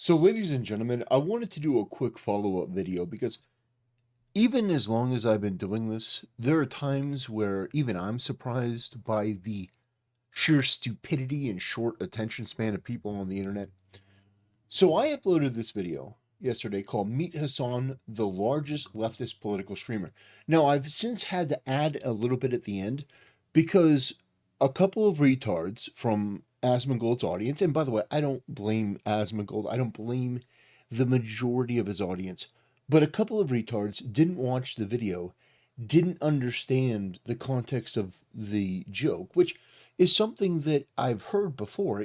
So, ladies and gentlemen, I wanted to do a quick follow up video because even as long as I've been doing this, there are times where even I'm surprised by the sheer stupidity and short attention span of people on the internet. So, I uploaded this video yesterday called Meet Hassan, the largest leftist political streamer. Now, I've since had to add a little bit at the end because a couple of retards from Asmongold's audience, and by the way, I don't blame Asmongold, I don't blame the majority of his audience, but a couple of retards didn't watch the video, didn't understand the context of the joke, which is something that I've heard before.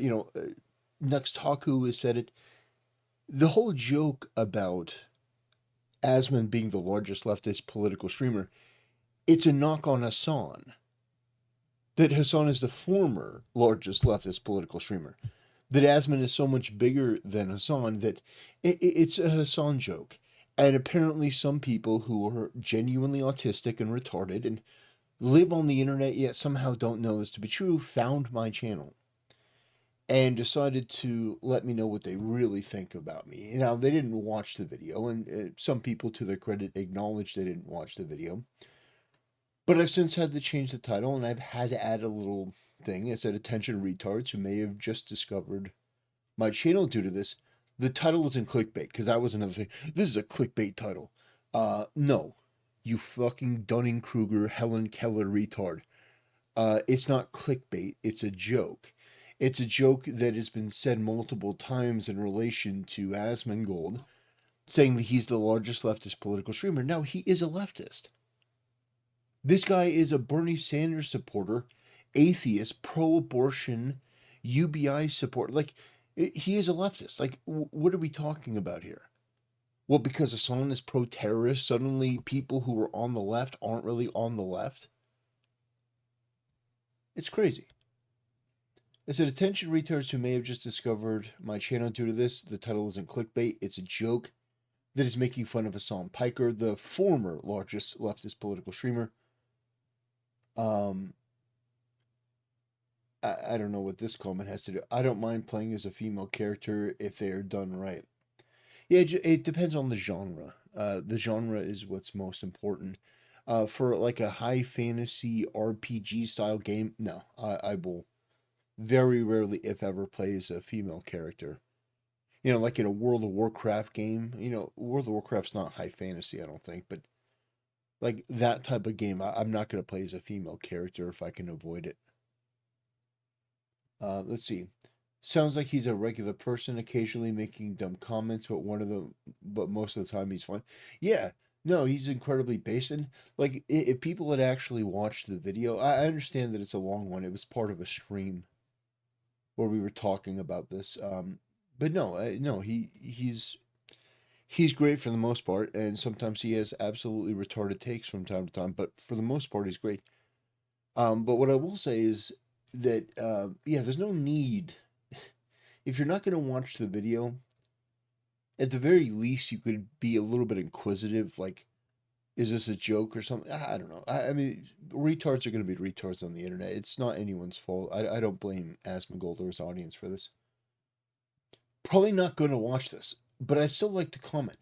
Nux Taku has said it. The whole joke about Asman being the largest leftist political streamer, it's a knock on Hassan. That Hassan is the former largest leftist political streamer. That Asman is so much bigger than Hassan that it's a Hassan joke. And apparently, some people who are genuinely autistic and retarded and live on the internet yet somehow don't know this to be true found my channel and decided to let me know what they really think about me. Now, they didn't watch the video, and some people, to their credit, acknowledged they didn't watch the video. But I've since had to change the title, and I've had to add a little thing. It said, "Attention retards who may have just discovered my channel due to this." The title isn't clickbait, because that was another thing. This is a clickbait title. No. You fucking Dunning-Kruger, Helen Keller retard. It's not clickbait, it's a joke. It's a joke that has been said multiple times in relation to Asmongold, saying that he's the largest leftist political streamer. Now, he is a leftist. This guy is a Bernie Sanders supporter, atheist, pro abortion, UBI support. Like, he is a leftist. Like, what are we talking about here? Well, because Hassan is pro terrorist, suddenly people who are on the left aren't really on the left? It's crazy. It said, "Attention retards who may have just discovered my channel due to this. The title isn't clickbait. It's a joke that is making fun of Hassan Piker, the former largest leftist political streamer." Um, I don't know what this comment has to do. "I don't mind playing as a female character if they are done right." Yeah, it depends on the genre. The genre is what's most important. For like a high fantasy RPG style game, no, I will very rarely, if ever, play as a female character. Like in a World of Warcraft game. World of Warcraft's not high fantasy, I don't think, but like that type of game, I'm not going to play as a female character if I can avoid it. Let's see. "Sounds like he's a regular person, occasionally making dumb comments, but most of the time he's fine." Yeah, no, he's incredibly basic. And like, if people had actually watched the video, I understand that it's a long one. It was part of a stream where we were talking about this. But no, no, he's great for the most part, and sometimes he has absolutely retarded takes from time to time. But for the most part, he's great. But what I will say is that yeah, there's no need if you're not going to watch the video. At the very least, you could be a little bit inquisitive, like, is this a joke or something? I don't know. I mean, retards are going to be retards on the internet. It's not anyone's fault. I don't blame Asmongold or his audience for this. Probably not going to watch this, but I still like to comment.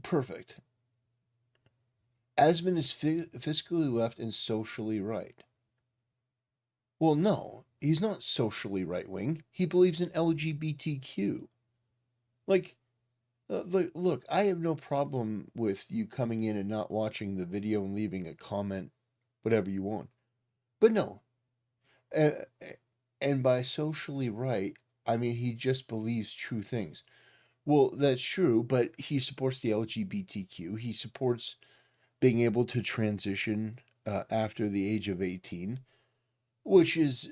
Perfect. Asmon is fiscally left and socially right. Well, no, he's not socially right wing. He believes in LGBTQ. Like, look, I have no problem with you coming in and not watching the video and leaving a comment, whatever you want. But no, uh, and by socially right, I mean he just believes true things. Well, that's true, but he supports the LGBTQ. He supports being able to transition after the age of 18, which is,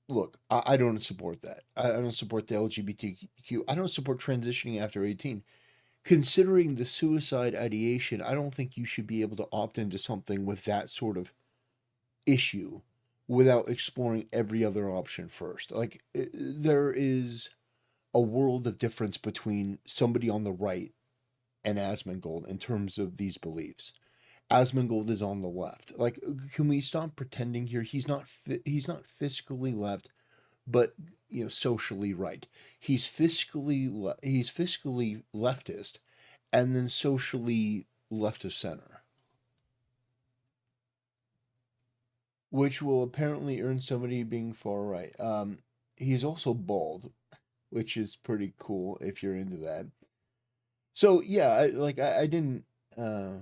look, I don't support that. I don't support the LGBTQ. I don't support transitioning after 18. Considering the suicide ideation, I don't think you should be able to opt into something with that sort of issue without exploring every other option first. Like, there is a world of difference between somebody on the right and Asmongold in terms of these beliefs. Asmongold is on the left. Like, can we stop pretending here? He's not fiscally left, but socially right. He's fiscally leftist, and then socially left of center, which will apparently earn somebody being far right. He's also bald, which is pretty cool if you're into that. So yeah, I didn't, uh,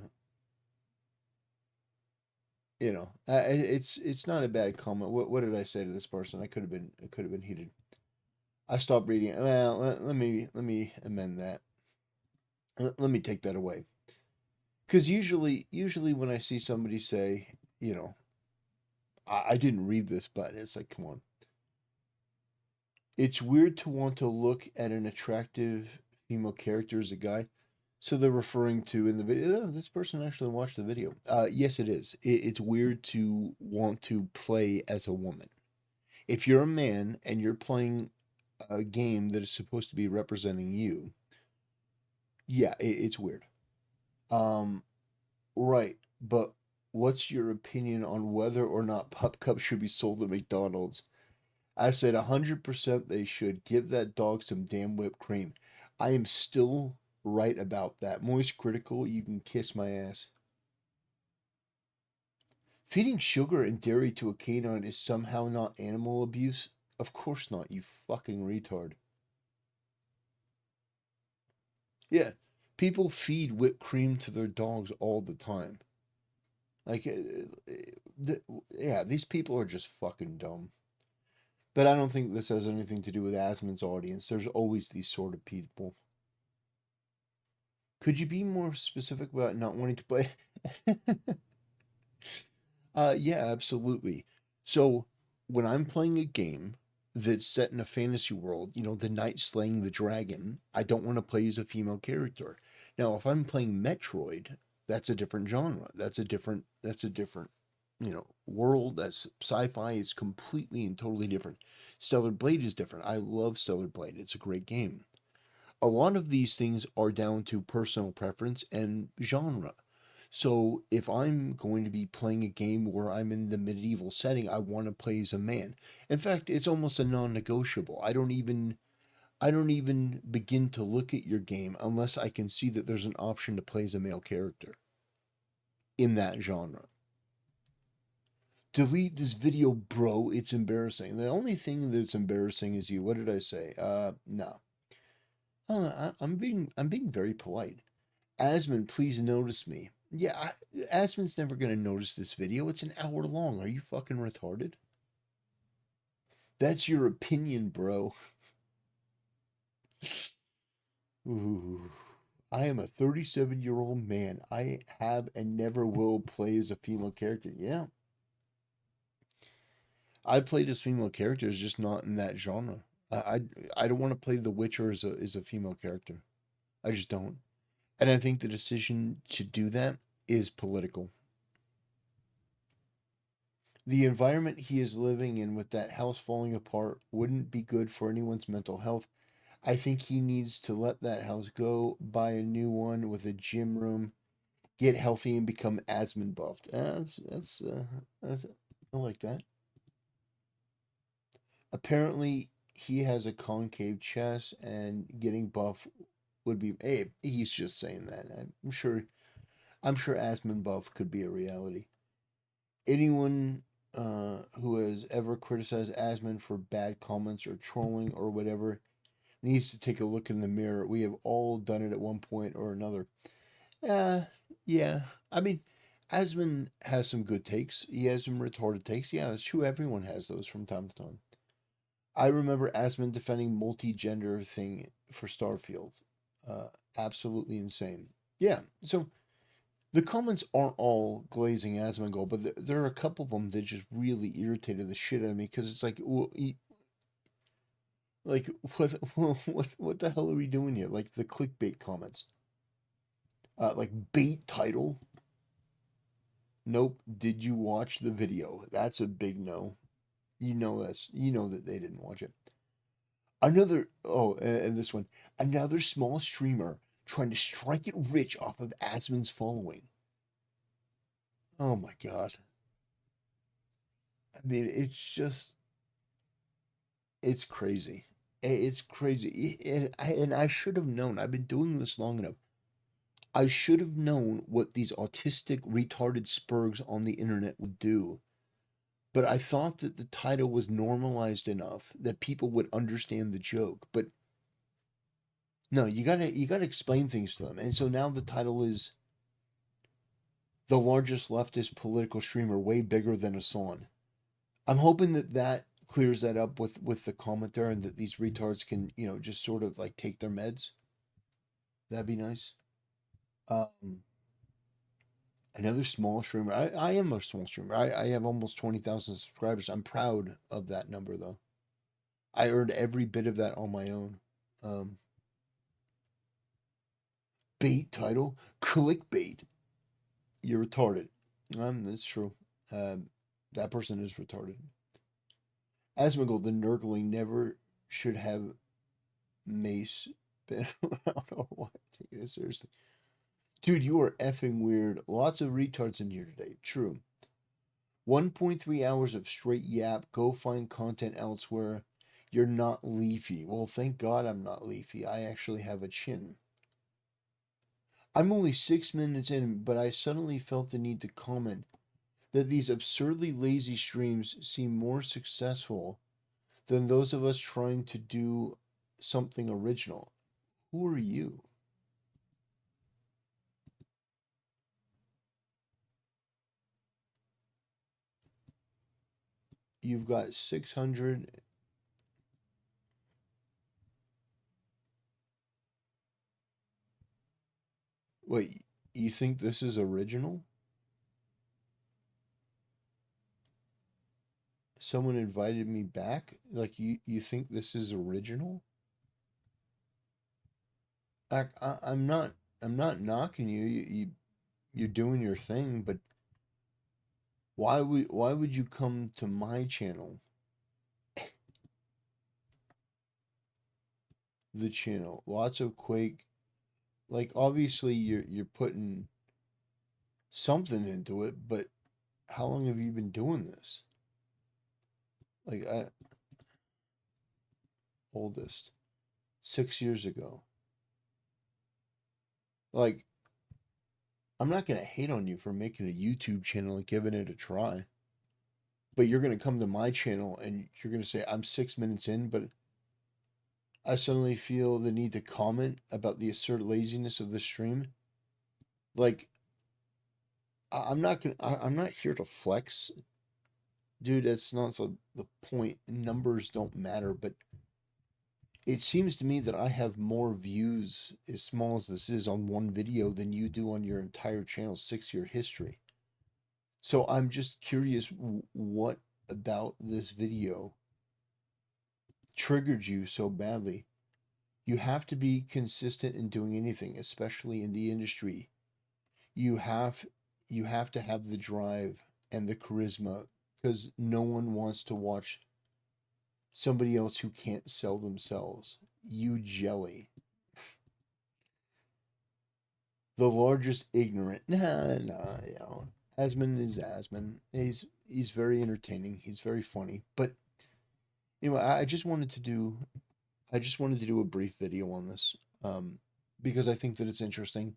it's not a bad comment. What did I say to this person? I could have been heated. I stopped reading it. Well, let me amend that. Let me take that away. Because usually when I see somebody say, you know, I didn't read this, but it's like, come on. It's weird to want to look at an attractive female character as a guy. So they're referring to in the video. Oh, this person actually watched the video. Yes, it is. It's weird to want to play as a woman. If you're a man and you're playing a game that is supposed to be representing you, yeah, it's weird. Um, right. But what's your opinion on whether or not pup cups should be sold at McDonald's? I said 100% they should. Give that dog some damn whipped cream. I am still right about that. Moist critical, you can kiss my ass. Feeding sugar and dairy to a canine is somehow not animal abuse? Of course not, you fucking retard. Yeah, people feed whipped cream to their dogs all the time. Like, yeah, these people are just fucking dumb. But I don't think this has anything to do with Asmon's audience. There's always these sort of people. Could you be more specific about not wanting to play? Yeah, absolutely. So when I'm playing a game that's set in a fantasy world, the knight slaying the dragon, I don't want to play as a female character. Now, if I'm playing Metroid, that's a different genre. That's a different world. That's sci-fi. It's completely and totally different. Stellar Blade is different. I love Stellar Blade. It's a great game. A lot of these things are down to personal preference and genre. So if I'm going to be playing a game where I'm in the medieval setting, I want to play as a man. In fact, it's almost a non-negotiable. I don't even begin to look at your game unless I can see that there's an option to play as a male character in that genre. Delete this video, bro. It's embarrassing. The only thing that's embarrassing is you. What did I say? No. I'm being very polite. Asmon, please notice me. Yeah, Asmon's never gonna notice this video. It's an hour long. Are you fucking retarded? That's your opinion, bro. Ooh. I am a 37-year-old man. I have and never will play as a female character. Yeah. I played as female characters, just not in that genre. I don't want to play The Witcher as a female character. I just don't. And I think the decision to do that is political. The environment he is living in with that house falling apart wouldn't be good for anyone's mental health. I think he needs to let that house go, buy a new one with a gym room, get healthy, and become Asmon buffed. That's I like that. Apparently, he has a concave chest, and getting buff would be. Hey, he's just saying that. I'm sure Asmon buff could be a reality. Anyone who has ever criticized Asmon for bad comments or trolling or whatever needs to take a look in the mirror. We have all done it at one point or another. Uh, yeah. I mean, Asmon has some good takes. He has some retarded takes. Yeah, that's true. Everyone has those from time to time. I remember Asmon defending multi-gender thing for Starfield. Uh, Absolutely insane. Yeah. So the comments aren't all glazing Asmongold, but there are a couple of them that just really irritated the shit out of me because it's like, like what, what the hell are we doing here? Like the clickbait comments, like bait title. Nope. Did you watch the video? That's a big no. You know that they didn't watch it. Another and this one, another small streamer trying to strike it rich off of Asmon's following. Oh my god. I mean, it's just It's crazy. It's crazy. And I should have known. I've been doing this long enough. I should have known what these autistic, retarded spurgs on the internet would do. But I thought that the title was normalized enough that people would understand the joke. But no, you gotta explain things to them. And so now the title is the largest leftist political streamer, way bigger than a song. I'm hoping that that clears that up with the comment there, and that these retards can just sort of like take their meds. That'd be nice. Um, Another small streamer. I am a small streamer. I have almost 20,000 subscribers. I'm proud of that number though. I earned every bit of that on my own. Um, Bait title, clickbait. You're retarded. That's true. Um, that person is retarded. Asmongold, the Nurgling, never should have Mace been around or what. Taking it seriously. Dude, you are effing weird. Lots of retards in here today. True. 1.3 hours of straight yap. Go find content elsewhere. You're not leafy. Well, thank God I'm not leafy. I actually have a chin. I'm only 6 minutes in, but I suddenly felt the need to comment that these absurdly lazy streams seem more successful than those of us trying to do something original. Who are you? You've got 600. Wait, you think this is original? Someone invited me back? Like you think this is original? I'm not knocking you. You're doing your thing, but why would you come to my channel? The channel. Lots of Quake. Like obviously you're putting something into it, but how long have you been doing this? Like I oldest 6 years ago. Like I'm not gonna hate on you for making a YouTube channel and giving it a try, but you're gonna come to my channel and you're gonna say I'm 6 minutes in, but I suddenly feel the need to comment about the asserted laziness of the stream. Like I'm not gonna. I'm not here to flex, dude. That's not the point. Numbers don't matter, but it seems to me that I have more views, as small as this is, on one video than you do on your entire channel's 6 year history. So I'm just curious what about this video triggered you so badly. You have to be consistent in doing anything, especially in the industry. You have you have to have the drive and the charisma because no one wants to watch somebody else who can't sell themselves. You jelly. The largest ignorant. Nah, nah, Asman is Asman. He's very entertaining. He's very funny. But anyway, I just wanted to do a brief video on this. Because I think that it's interesting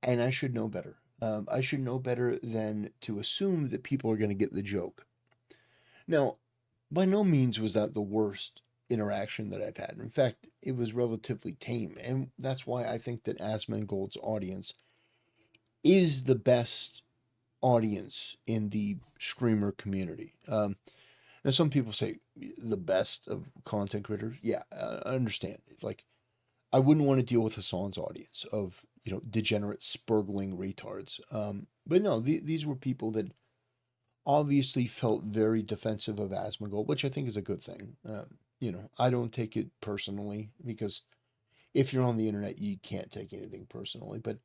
and I should know better. I should know better than to assume that people are going to get the joke. Now, by no means was that the worst interaction that I've had. In fact, it was relatively tame, and that's why I think that Asmongold's audience is the best audience in the screamer community. Now, some people say the best of content creators. Yeah, I understand. Like, I wouldn't want to deal with Hassan's audience of degenerate, spurgling retards. But no, these were people that obviously felt very defensive of Asmongold, which I think is a good thing. I don't take it personally because if you're on the internet, you can't take anything personally. But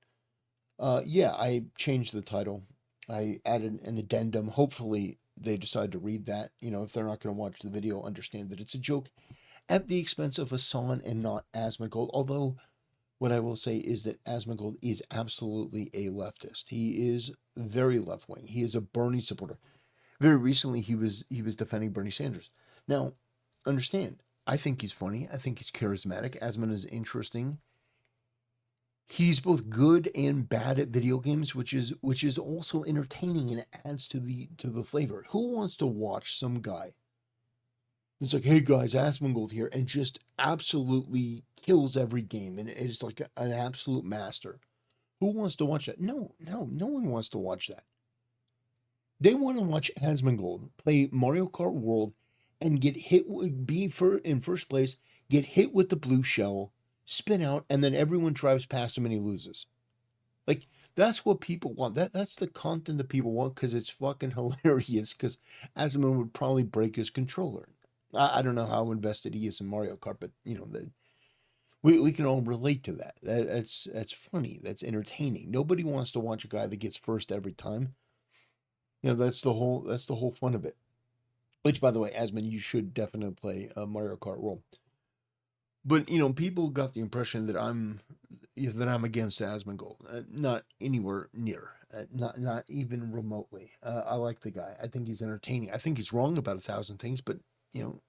yeah, I changed the title. I added an addendum. Hopefully, they decide to read that. If they're not going to watch the video, understand that it's a joke at the expense of Hassan and not Asmongold. Although, what I will say is that Asmongold is absolutely a leftist. He is very left wing. He is a Bernie supporter. Very recently, he was defending Bernie Sanders. Now, understand, I think he's funny. I think he's charismatic. Asmon is interesting. He's both good and bad at video games, which is also entertaining and it adds to the flavor. Who wants to watch some guy? It's like, hey guys, Asmongold here, and just absolutely kills every game, and it's like an absolute master. Who wants to watch that? No, no, no one wants to watch that. They want to watch Asmongold play Mario Kart World and get hit, be for in first place, get hit with the blue shell, spin out, and then everyone drives past him and he loses. Like that's what people want. That's the content that people want because it's fucking hilarious. Because Asmon would probably break his controller. I don't know how invested he is in Mario Kart, but we can all relate to that. That's funny. That's entertaining. Nobody wants to watch a guy that gets first every time. That's the whole fun of it. Which, by the way, Asmon, you should definitely play Mario Kart World. But people got the impression that I'm against Asmongold. Not anywhere near. Not even remotely. I like the guy. I think he's entertaining. I think he's wrong about 1,000 things, but you know,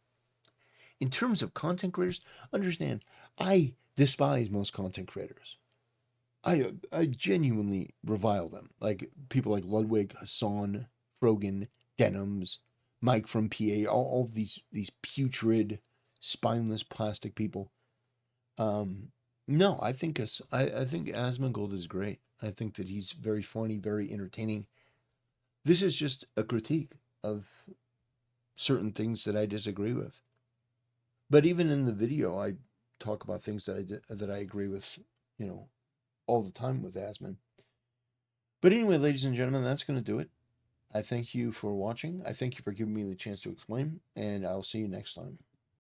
in terms of content creators, understand, I despise most content creators. I genuinely revile them. Like people like Ludwig, Hassan, Frogan, Denims, Mike from PA, all of these putrid, spineless plastic people. Um, no, I think Asmongold is great. I think that he's very funny, very entertaining. This is just a critique of certain things that I disagree with. But even in the video, I talk about things that I agree with, you know, all the time with Asmon. But anyway, ladies and gentlemen, that's going to do it. I thank you for watching. I thank you for giving me the chance to explain, and I'll see you next time.